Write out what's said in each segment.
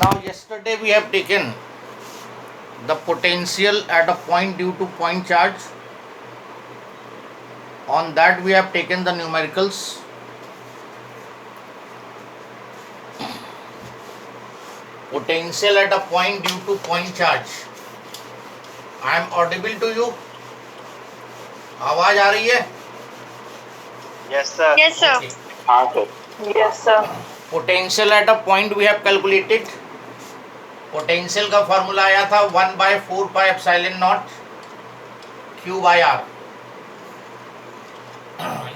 Now, yesterday we have taken the potential at a point due to point charge. On that, we have taken the numericals. Potential at a point due to point charge. I am audible to you? आवाज आ रही है? Yes, sir. Yes, sir. Okay. हाँ sir. Yes, sir. Potential at a point we have calculated. Potential का formula आया था 1/4πε0 Q by R.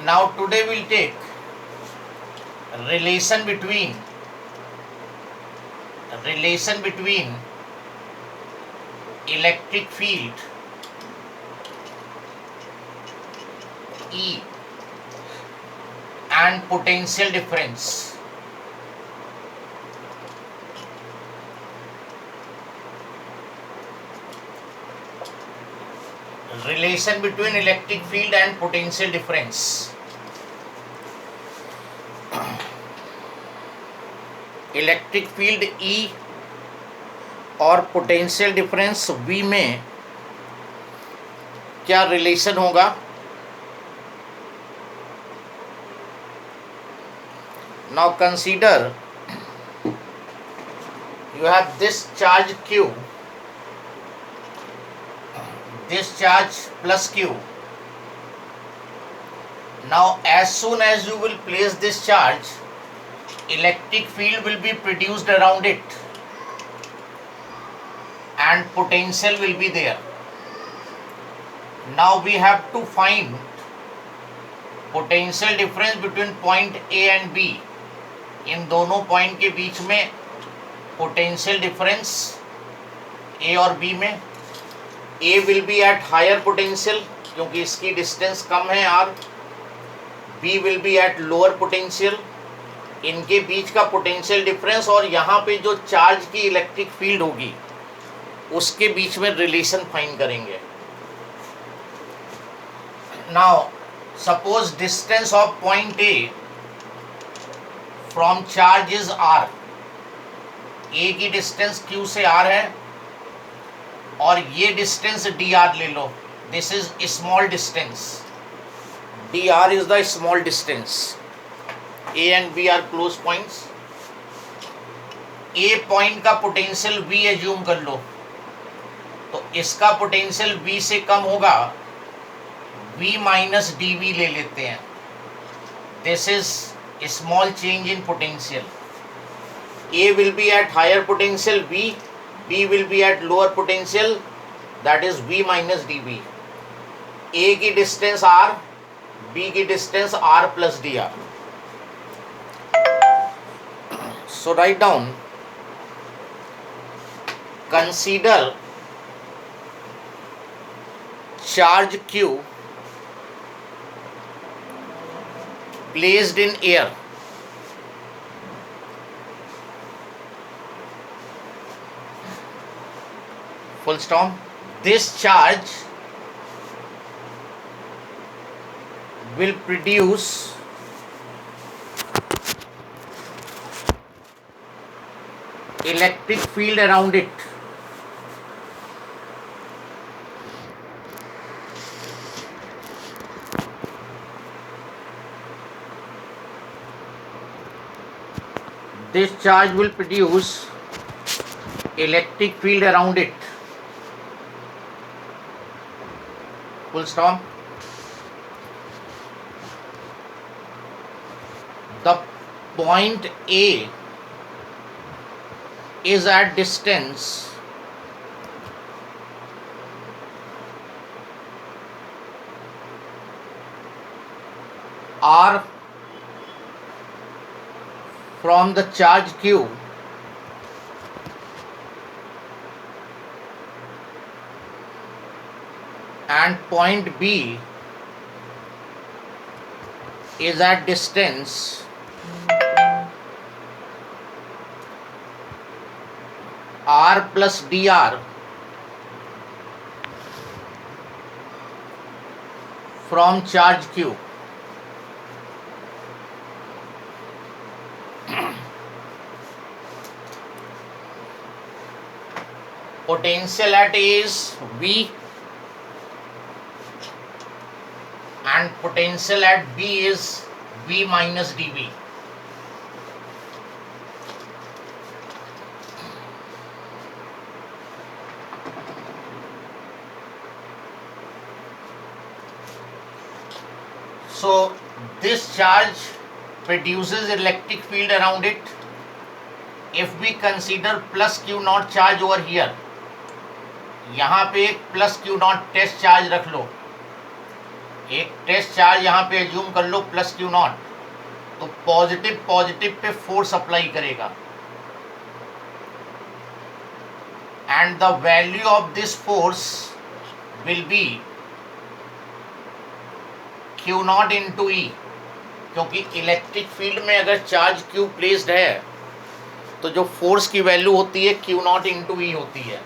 Now today we'll take relation between electric field E and potential difference. Relation between electric field and potential difference. Electric field E और potential difference V में क्या relation होगा? Now consider you have this charge Q, this charge plus Q. Now as soon as you will place this charge, electric field will be produced around it and potential will be there. Now we have to find potential difference between point A and B. इन दोनों point के बीच में potential difference A और B में. A will be at higher potential क्योंकि इसकी distance कम है R. B will be at lower potential. इनके बीच का पोटेंशियल डिफरेंस और यहाँ पे जो चार्ज की इलेक्ट्रिक फील्ड होगी उसके बीच में रिलेशन फाइंड करेंगे. Now suppose distance of point A from charge is R. A की डिस्टेंस Q से R है और ये डिस्टेंस dr ले लो. This is small distance. dr is the small distance. A and B are close points. A point का potential V assume कर लो तो इसका पोटेंशियल V से कम होगा. V माइनस dV ले लेते हैं. This is small change in potential. A will be at higher potential V, B will be at lower potential, that is V minus dV. A की distance R, B की distance R plus dr. So write down, consider charge Q placed in air. Full stop. This charge will produce electric field around it. This charge will produce electric field around it. Full stop. The point A is at distance R from the charge Q and point B is at distance R plus dr from charge Q. potential at A is V and potential at B is V minus dV. So this charge produces electric field around it. If we consider plus Q naught charge over here, यहाँ पे एक plus Q naught test charge रख लो, एक test charge यहाँ पे assume कर लो प्लस क्यू नॉट, तो पॉजिटिव पॉजिटिव पे फोर्स अप्लाई करेगा and the value of this force will be Q naught into E, क्योंकि इलेक्ट्रिक फील्ड में अगर चार्ज क्यू प्लेस्ड है तो जो फोर्स की वैल्यू होती है क्यू नॉट इंटू ई होती है.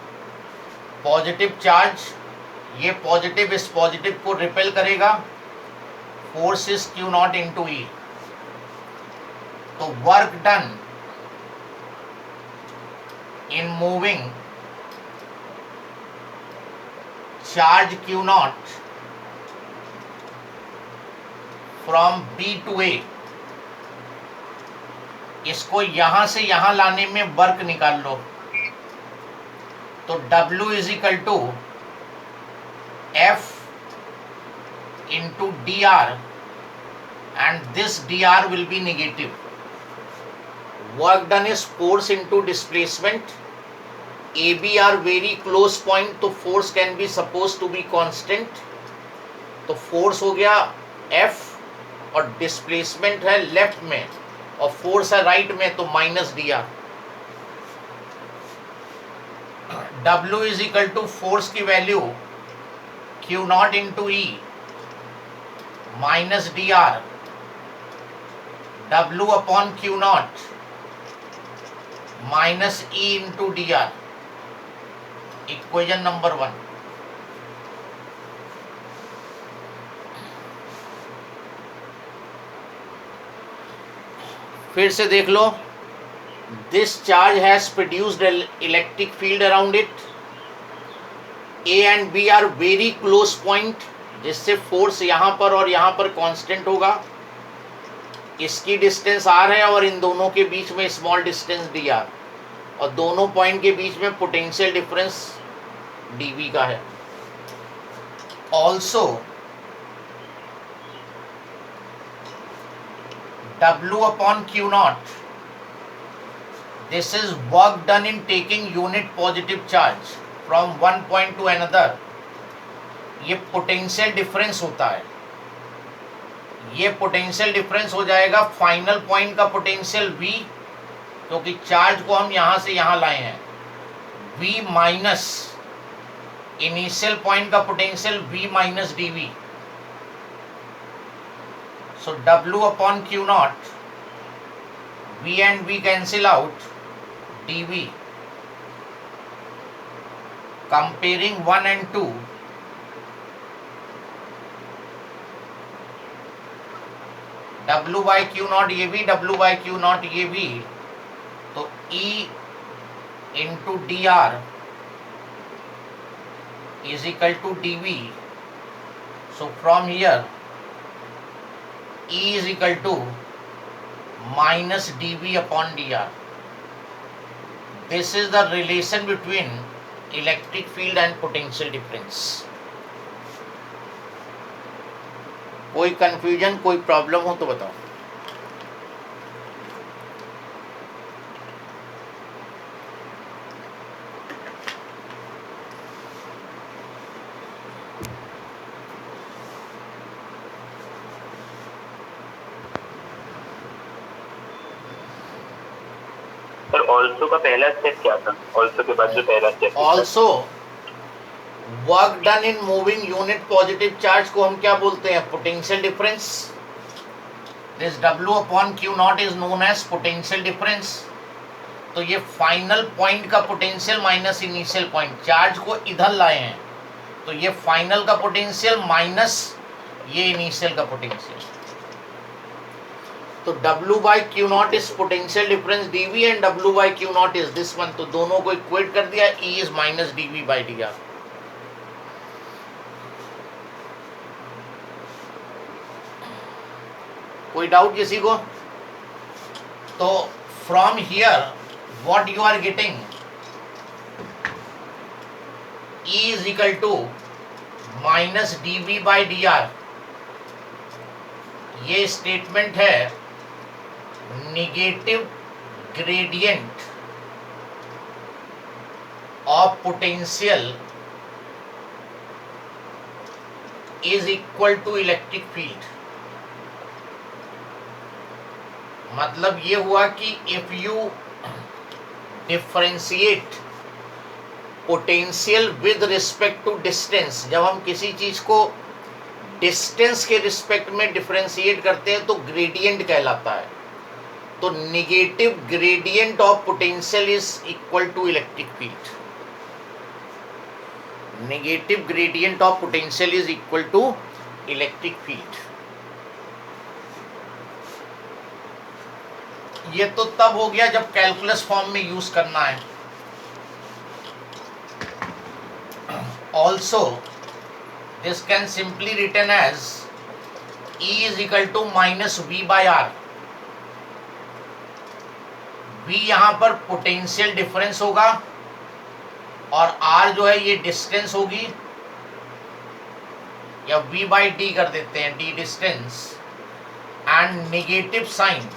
पॉजिटिव चार्ज, ये पॉजिटिव इस पॉजिटिव को रिपेल करेगा, force is Q naught into E. तो work done in moving charge Q naught from B to A, इसको यहां से यहां लाने में वर्क निकाल लो. तो W is equal to F into D R and this D R will be negative. Work done is force into displacement. A B are very close point, तो force can be suppose to be constant. तो force हो गया F और displacement है left में और force है right में, तो minus D R. W is equal to force की value Q naught into E minus D R W upon Q naught minus E into D R. Equation number 1. फिर से देख लो, this charge has produced electric field around it. A and B are very close point, जिससे force यहाँ पर और यहाँ पर कांस्टेंट होगा. इसकी डिस्टेंस आर है और इन दोनों के बीच में स्मॉल डिस्टेंस डी आर, और दोनों पॉइंट के बीच में पोटेंशियल डिफरेंस डीवी का है. Also W upon Q naught, this is work done in taking unit positive charge from one point to another. ये पोटेंशियल डिफरेंस होता है. ये पोटेंशियल डिफरेंस हो जाएगा फाइनल पॉइंट का पोटेंशियल V, क्योंकि चार्ज को हम यहाँ से यहाँ लाए हैं, V माइनस इनिशियल पॉइंट का potential V minus dV. So W upon Q naught, V and V cancel out, dV. Comparing 1 and 2, W by Q naught AV, W by Q naught AV, तो E into dr is equal to dV. So from here E is equal to minus dV upon dr. This is the relation between electric field and potential difference. कोई confusion, कोई problem हो तो बताओ. Also का पहला step क्या था? Also के बाद जो पहला step, also work done in moving unit positive charge को हम क्या बोलते हैं? Potential difference. This W upon Q naught is known as potential difference. तो ये फाइनल पॉइंट का potential minus initial point, charge को इधर लाए हैं तो ये फाइनल का पोटेंशियल माइनस ये इनिशियल का पोटेंशियल. तो W by Q naught is potential difference dV and W by Q naught is this one, तो दोनों को इक्वेट कर दिया, E is minus dV by dr। कोई डाउट किसी को? तो from here what you are getting, E is equal to minus dV by dr। ये स्टेटमेंट है negative gradient of potential is equal to electric field. मतलब ये हुआ कि if you differentiate potential with respect to distance, जब हम किसी चीज को डिस्टेंस के रिस्पेक्ट में डिफरेंशिएट करते हैं तो ग्रेडियंट कहलाता है। तो negative gradient of potential is equal to electric field. Negative gradient of potential is equal to electric field. ये तो तब हो गया जब कैलकुलस फॉर्म में यूज करना है। Also this can simply written as E is equal to minus V by R। V यहाँ पर पोटेंशियल डिफरेंस होगा और R जो है ये डिस्टेंस होगी, या V by D कर देते हैं, D distance, and negative sign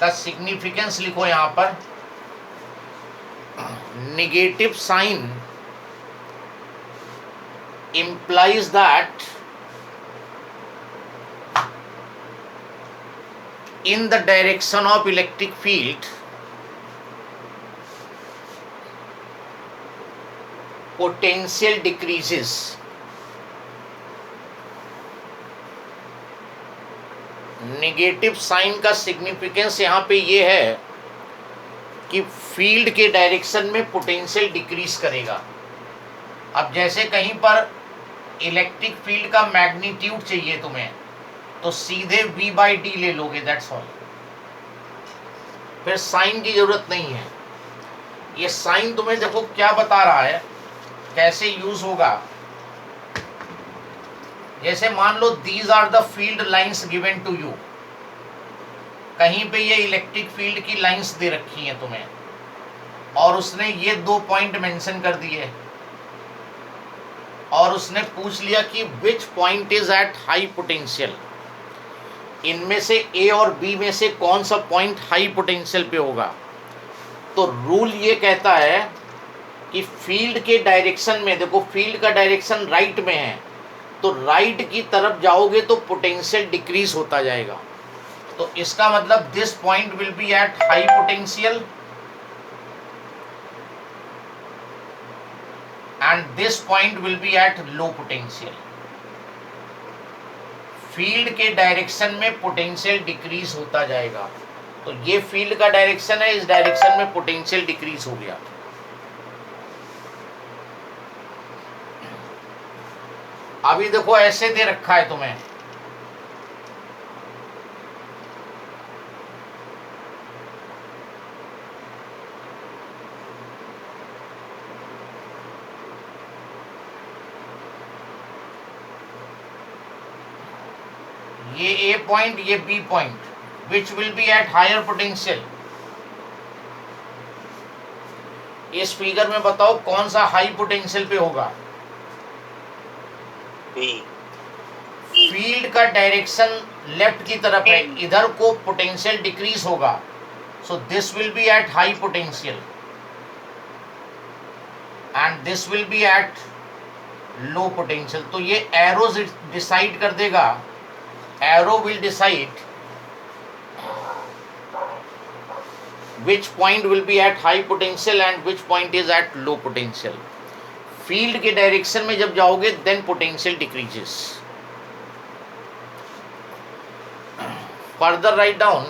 का सिग्निफिकेंस लिखो यहाँ पर। Negative sign implies that in the direction of electric field potential decreases। Negative sign का सिग्निफिकेंस यहाँ पे ये है कि फील्ड के डायरेक्शन में पोटेंशियल डिक्रीज करेगा। अब जैसे कहीं पर इलेक्ट्रिक फील्ड का मैग्नीट्यूड चाहिए तुम्हें, तो सीधे V बाई डी ले लोगे, दैट्स ऑल। फिर साइन की जरूरत नहीं है। ये साइन तुम्हें देखो क्या बता रहा है, कैसे यूज होगा। जैसे मान लो these are the field lines given to you, कहीं पे ये इलेक्ट्रिक फील्ड की लाइंस दे रखी हैं तुम्हें, और उसने ये 2 पॉइंट मेंशन कर दिए, और उसने पूछ लिया कि which point is eight high potential. इनमें से ए और बी में से कौन सा पॉइंट हाई पोटेंशियल पे होगा। तो रूल ये कहता है कि फील्ड के डायरेक्शन में, देखो फील्ड का डायरेक्शन राइट में है, तो राइट की तरफ जाओगे तो पोटेंशियल डिक्रीज होता जाएगा। तो इसका मतलब this point will be at high potential and this point will be at low potential। Field के डायरेक्शन में पोटेंशियल डिक्रीज होता जाएगा। तो ये फील्ड का डायरेक्शन है, इस डायरेक्शन में पोटेंशियल डिक्रीज हो गया। अभी देखो ऐसे दे रखा है तुम्हें, ये ए पॉइंट, ये B point, which will be at higher potential. इस फिगर में बताओ कौन सा हाई पोटेंशियल पे होगा। बी। फील्ड का डायरेक्शन लेफ्ट की तरफ है, इधर को पोटेंशियल डिक्रीज होगा, so this will be at high potential and this will be at low potential. तो ये एरो डिसाइड कर देगा, arrow will decide which point will be at high potential and which point is at low potential। Field के direction में जब जाओगे then potential decreases। further write down,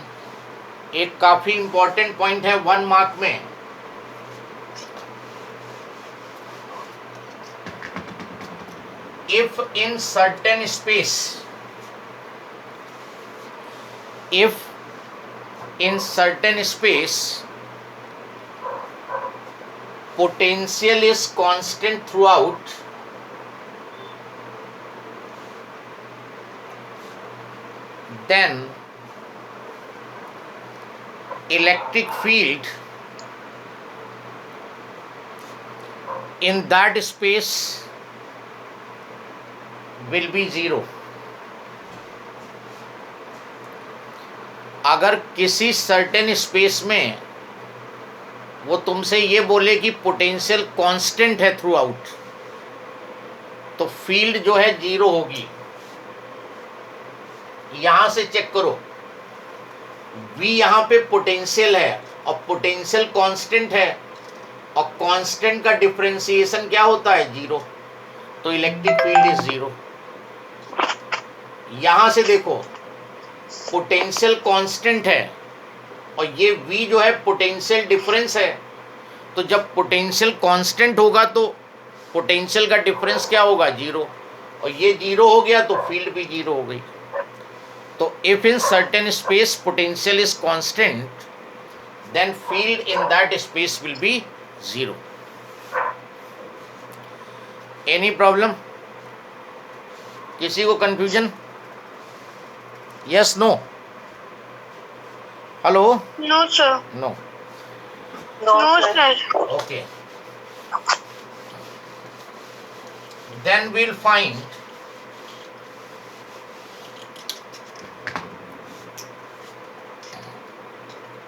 एक काफी इंपॉर्टेंट पॉइंट है 1 मार्क में। if in certain space, if in certain space potential is constant throughout, then electric field in that space will be zero. अगर किसी certain space में वो तुमसे ये बोले कि पोटेंशियल कांस्टेंट है थ्रू आउट, तो फील्ड जो है जीरो होगी. यहां से चेक करो, V यहां पे पोटेंशियल है और पोटेंशियल कांस्टेंट है, और कांस्टेंट का डिफरेंशिएशन क्या होता है? जीरो. तो इलेक्ट्रिक फील्ड इज जीरो. यहां से देखो, पोटेंशियल कांस्टेंट है और ये V जो है पोटेंशियल डिफरेंस है. तो जब पोटेंशियल कांस्टेंट होगा तो पोटेंशियल का डिफरेंस क्या होगा? जीरो. और ये जीरो हो गया तो फील्ड भी जीरो हो गई. तो if in certain space potential is constant, then field in that space will be zero. Any problem? किसी को confusion? Yes, no? Hello? No, sir. No. No, sir. Okay. Then we'll find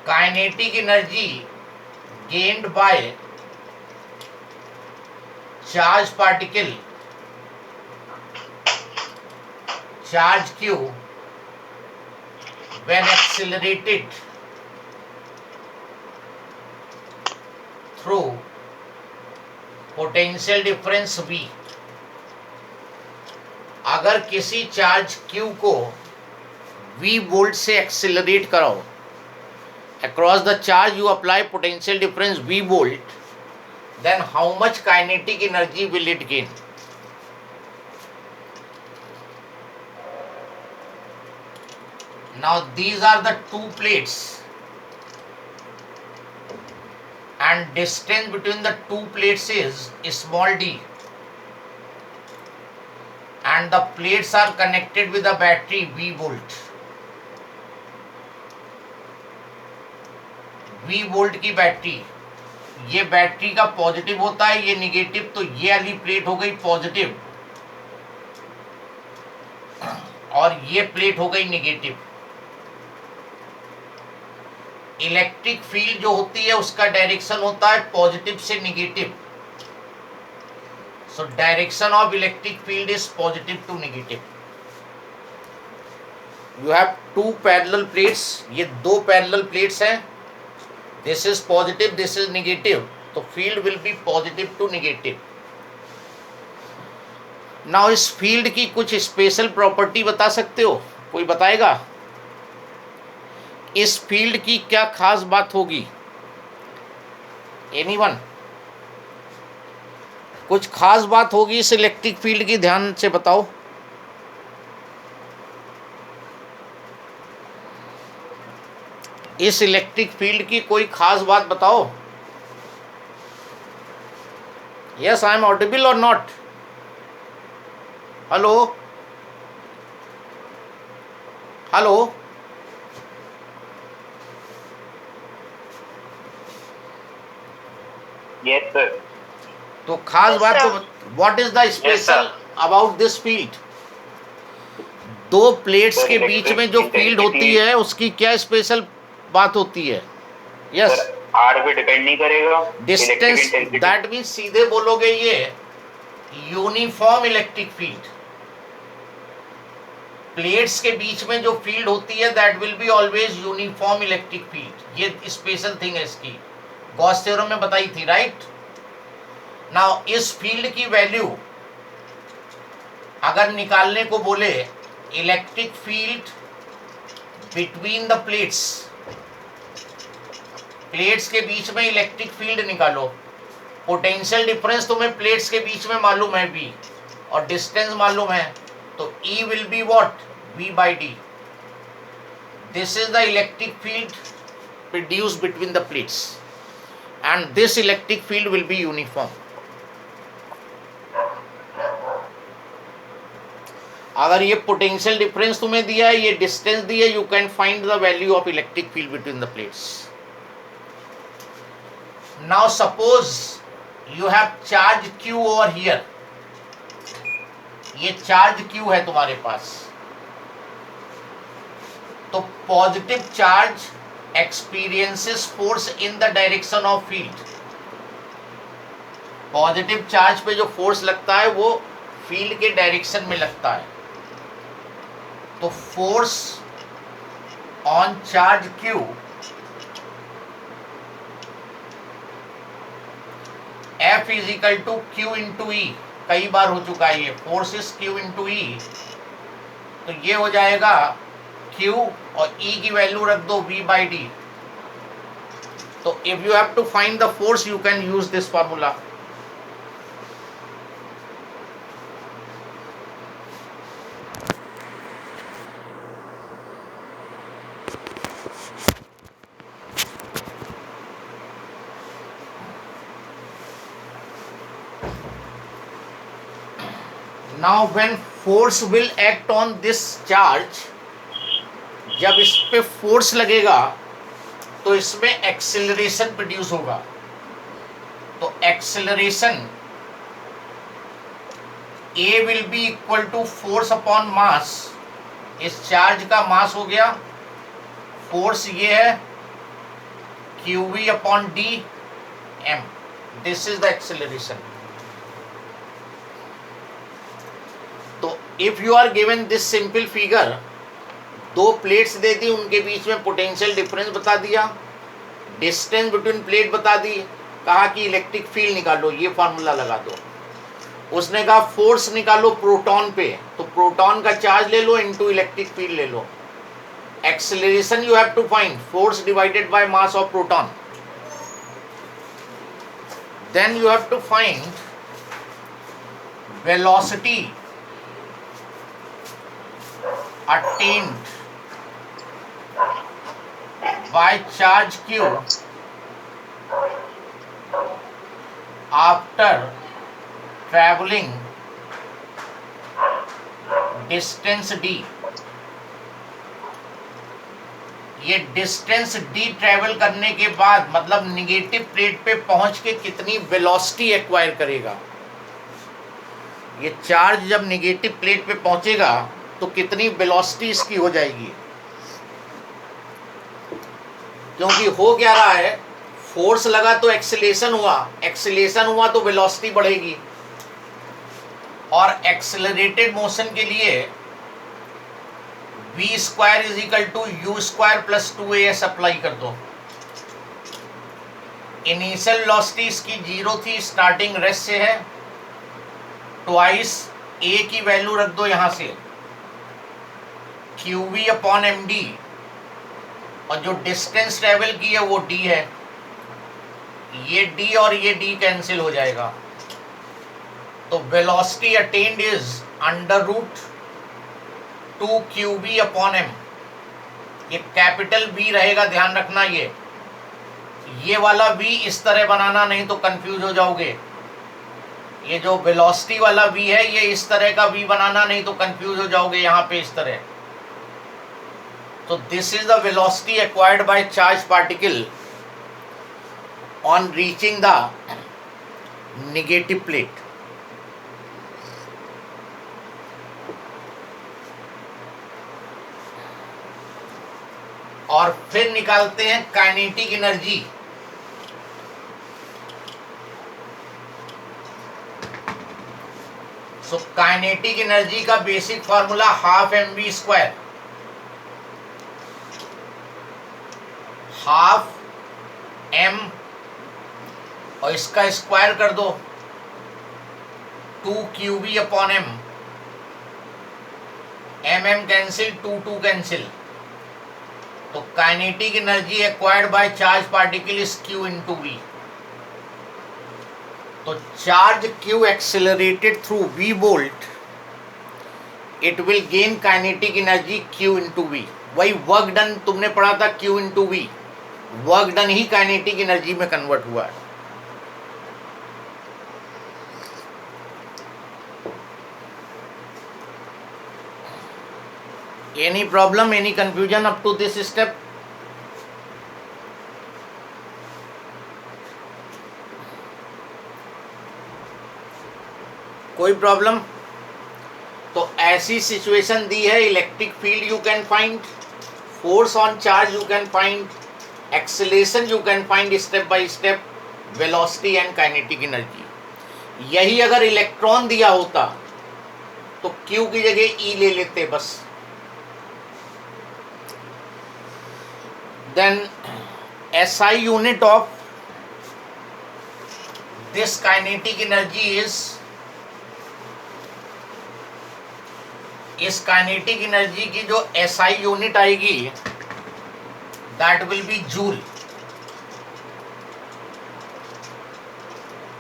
kinetic energy gained by charged particle, charge q, when accelerated through potential difference V. अगर किसी charge Q को V volt से accelerate कराओ, across the charge you apply potential difference V volt, then how much kinetic energy will it gain? Now these are the two plates, and distance between the two plates is small d, and the plates are connected with a battery V volt. V volt की battery, ये battery का positive होता है, ये negative, तो ये वाली plate हो गई पॉजिटिव और ये प्लेट हो गई निगेटिव. इलेक्ट्रिक फील्ड जो होती है उसका डायरेक्शन होता है पॉजिटिव से negative. So direction of electric field is positive to negative. You have two parallel plates, ये दो पैरेलल प्लेट्स हैं. This is positive, this is negative, तो field will be positive to negative. Now इस field की कुछ special property बता सकते हो? कोई बताएगा इस फील्ड की क्या खास बात होगी? एनीवन? कुछ खास बात होगी इस इलेक्ट्रिक फील्ड की, ध्यान से बताओ. इस इलेक्ट्रिक फील्ड की कोई खास बात बताओ. यस, आई एम ऑडिबल और not? Hello? Hello? Yes, sir. तो खास Yes, बात sir. तो what is the special about this field? दो प्लेट्स Sir, के बीच में जो electric फील्ड होती intensity- है उसकी क्या स्पेशल बात होती है? यस, Sir, R पे डिपेंड नहीं करेगा. Distance. Electric intensity. That means सीधे बोलोगे ये यूनिफॉर्म इलेक्ट्रिक फील्ड. प्लेट्स के बीच में जो फील्ड होती है that will be always uniform electric field. ये स्पेशल थिंग है इसकी, गॉस थ्योरम में बताई थी, राइट? नाउ इस फील्ड की वैल्यू अगर निकालने को बोले, electric field between the plates, plates के बीच में इलेक्ट्रिक फील्ड निकालो. पोटेंशियल डिफरेंस तुम्हें प्लेट्स के बीच में मालूम है V, और डिस्टेंस मालूम है, तो E will be what? V by D. This is the electric field produced between the plates, and this electric field will be uniform. अगर ये पोटेंशियल डिफरेंस तुम्हें दिया है, ये डिस्टेंस दिया है, you can find the value of electric field between the plates. Now suppose you have charge Q over here. ये charge Q है तुम्हारे पास, तो positive charge experiences force in the direction of field. Positive charge पे जो force लगता है वो field के डायरेक्शन में लगता है. तो force on charge Q F is equal to Q into E. कई बार हो चुका है ये, force is Q into E. तो ये हो जाएगा Q और E की वैल्यू रख दो V बाई डी. तो if you have to find the force you can use this formula. Now when force will act on this charge, जब इस पे फोर्स लगेगा तो इसमें एक्सेलरेशन प्रोड्यूस होगा. तो acceleration A will be equal to force upon mass. इस charge का मास हो गया, फोर्स ये है QV upon D m. This is the acceleration. तो if you are given this simple figure, दो प्लेट्स दे दी, उनके बीच में पोटेंशियल डिफरेंस बता दिया, डिस्टेंस बिटवीन प्लेट बता दी, कहा कि इलेक्ट्रिक फील्ड निकालो, ये फॉर्मूला लगा दो. उसने कहा फोर्स निकालो प्रोटॉन पे, तो प्रोटॉन का चार्ज ले लो इनटू इलेक्ट्रिक फील्ड ले लो. Acceleration you have to find force divided by mass of proton. Then you have to find velocity attained by charge Q after traveling distance d. ये distance d travel करने के बाद, मतलब negative plate पे पहुंच के कितनी वेलोसिटी एक्वायर करेगा. ये चार्ज जब निगेटिव प्लेट पे पहुंचेगा तो कितनी वेलोसिटी इसकी हो जाएगी. क्योंकि हो क्या रहा है, फोर्स लगा तो एक्सेलेरेशन हुआ, एक्सेलेरेशन हुआ तो वेलोसिटी बढ़ेगी. और एक्सेलरेटेड मोशन के लिए v square is equal to u square plus 2as apply कर दो. इनिशियल वेलोसिटी इसकी 0 थी, स्टार्टिंग रेस्ट से है, ट्वाइस a की वैल्यू रख दो यहां से QV अपॉन md, और जो डिस्टेंस ट्रेवल की है वो d है. ये d और ये d कैंसिल हो जाएगा. तो velocity attained is under root 2 QV upon m. ये कैपिटल V रहेगा, ध्यान रखना. ये वाला V इस तरह बनाना, नहीं तो कंफ्यूज हो जाओगे. ये जो वेलोसिटी वाला V है ये इस तरह का V बनाना, नहीं तो कंफ्यूज हो जाओगे यहाँ पे इस तरह. So this is the velocity acquired by charged particle on reaching the negative plate. और फिर निकालते हैं kinetic energy. So kinetic energy का basic formula half mv square. Half m और इसका स्क्वायर कर दो 2 QV upon m. m cancel, 2 cancel. तो kinetic energy acquired by charge particle is Q into V. तो charge Q accelerated through V volt, it will gain kinetic energy Q into V. वही work done तुमने पढ़ा था Q into V. Work done ही kinetic energy में convert हुआ है। Any problem, any confusion up to this step? कोई problem? तो ऐसी सिचुएशन दी है, electric field you can find, force on charge you can find, acceleration you can find step by step, velocity and kinetic energy. यही अगर electron दिया होता तो क्यू की जगह ई ले लेते बस। Then SI unit of this kinetic energy इस काइनेटिक एनर्जी की जो SI यूनिट आएगी दैट विल बी जूल।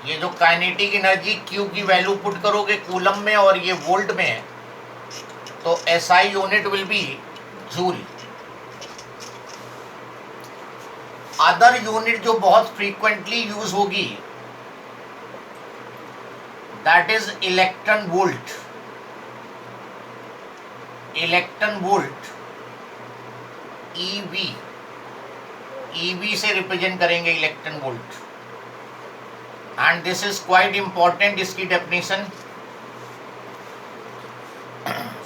ये जो काइनेटिक एनर्जी Q की वैल्यू पुट करोगे कूलम में और ये वोल्ट में, तो SI unit will be joule. Other unit जो बहुत फ्रीक्वेंटली यूज होगी that is electron volt. Electron volt EV से रिप्रेजेंट करेंगे electron volt, and this is quite important इसकी definition.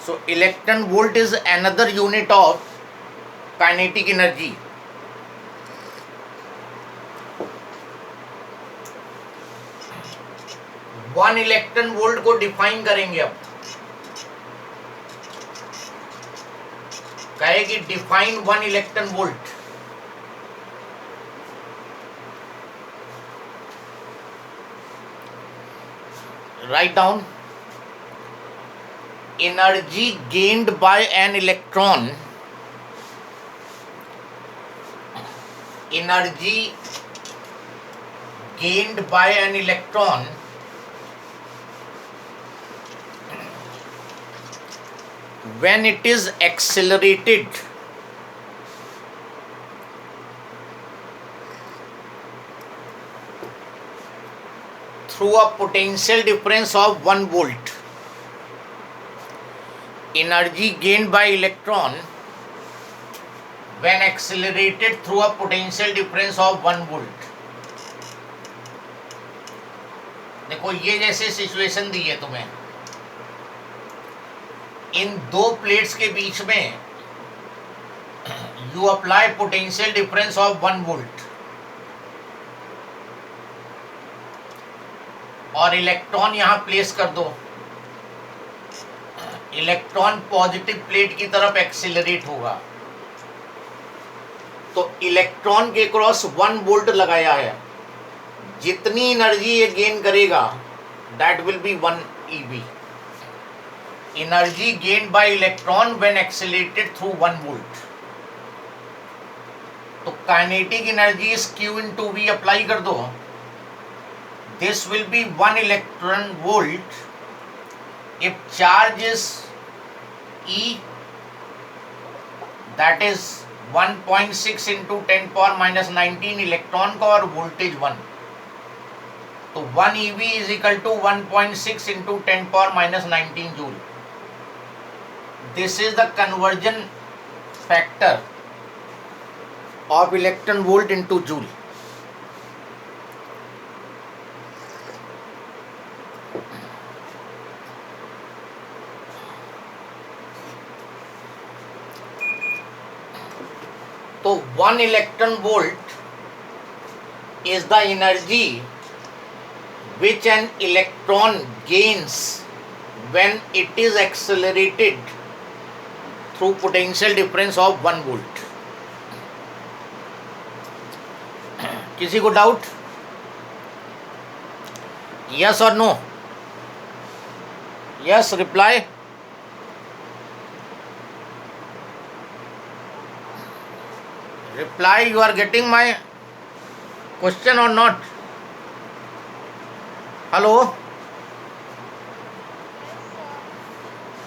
So electron volt is another unit of kinetic energy. One electron volt को define करेंगे अब, कहेगी define one electron volt. Write down energy gained bye an electron, energy gained bye an electron when it is accelerated through a potential difference of 1 volt. Energy gained by electron when accelerated through a potential difference of 1 volt. देखो ये जैसे situation दी है तुम्हें, इन दो plates के बीच में you apply potential difference of 1 volt और इलेक्ट्रॉन यहां प्लेस कर दो। इलेक्ट्रॉन पॉजिटिव प्लेट की तरफ एक्सेलरेट होगा, तो इलेक्ट्रॉन के क्रॉस 1 वोल्ट लगाया है, जितनी एनर्जी ये गेन करेगा that will be 1 EV। Energy gained by electron when accelerated through 1 volt. तो kinetic energy is Q into V apply कर दो, this will be 1 electron volt if charge is E, that is 1.6 into 10⁻⁻19 electron का और voltage 1, तो 1 EV is equal to 1.6 into 10⁻⁻19 joule. This is the conversion factor of electron volt into joule. तो 1 electron volt is the energy which an electron gains when it is accelerated through potential difference of 1 volt. किसी को doubt? Yes और no? Yes reply. Reply, you are getting my question और not? Hello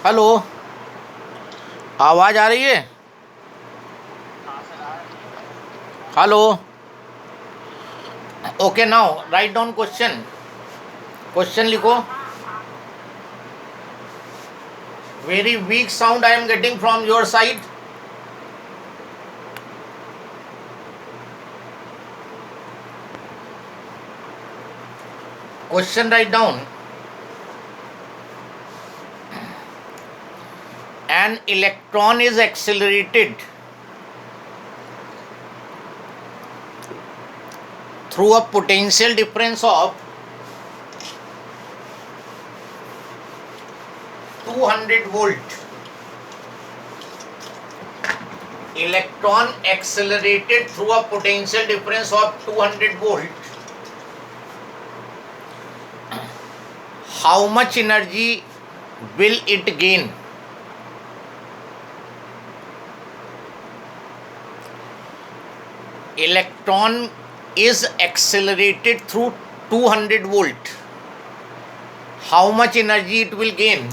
hello, आवाज आ रही है? Hello. Okay, now write down question. Question लिखो. Very weak sound I am getting from your side. Question write down. An electron is accelerated through a potential difference of 200 volt. Electron accelerated through a potential difference of 200 volt. How much energy will it gain? Electron is accelerated through 200 volt. How much energy it will gain?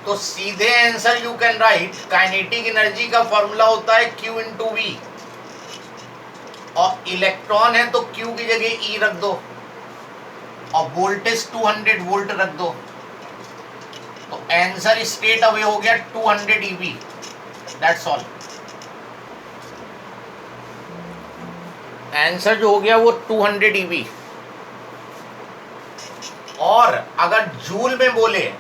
तो सीधे answer you can write, kinetic energy का formula होता है Q into we, और electron है तो Q की जगह E रख दो और वोल्टेज 200 वोल्ट रख दो, तो आंसर स्ट्रेट अवे हो गया 200 EV. That's all. आंसर जो हो गया वो 200 EV. और अगर जूल में बोले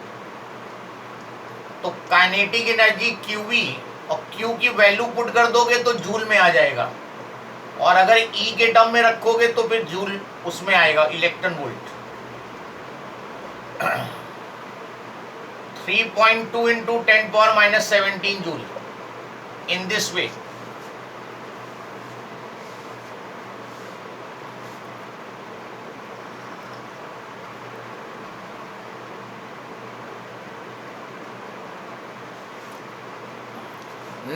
तो काइनेटिक एनर्जी QV और Q की वैल्यू पुट कर दोगे तो जूल में आ जाएगा, और अगर E के टर्म में रखोगे तो फिर जूल उसमें आएगा, electron volt. 3.2 into 10 power minus 17 joule. In this way.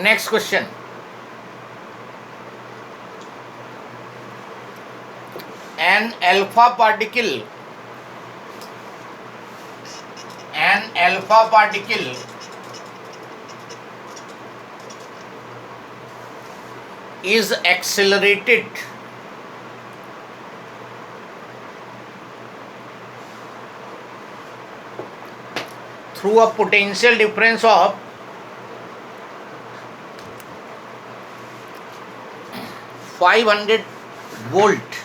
Next question. An alpha particle is accelerated through a potential difference of 500 volt.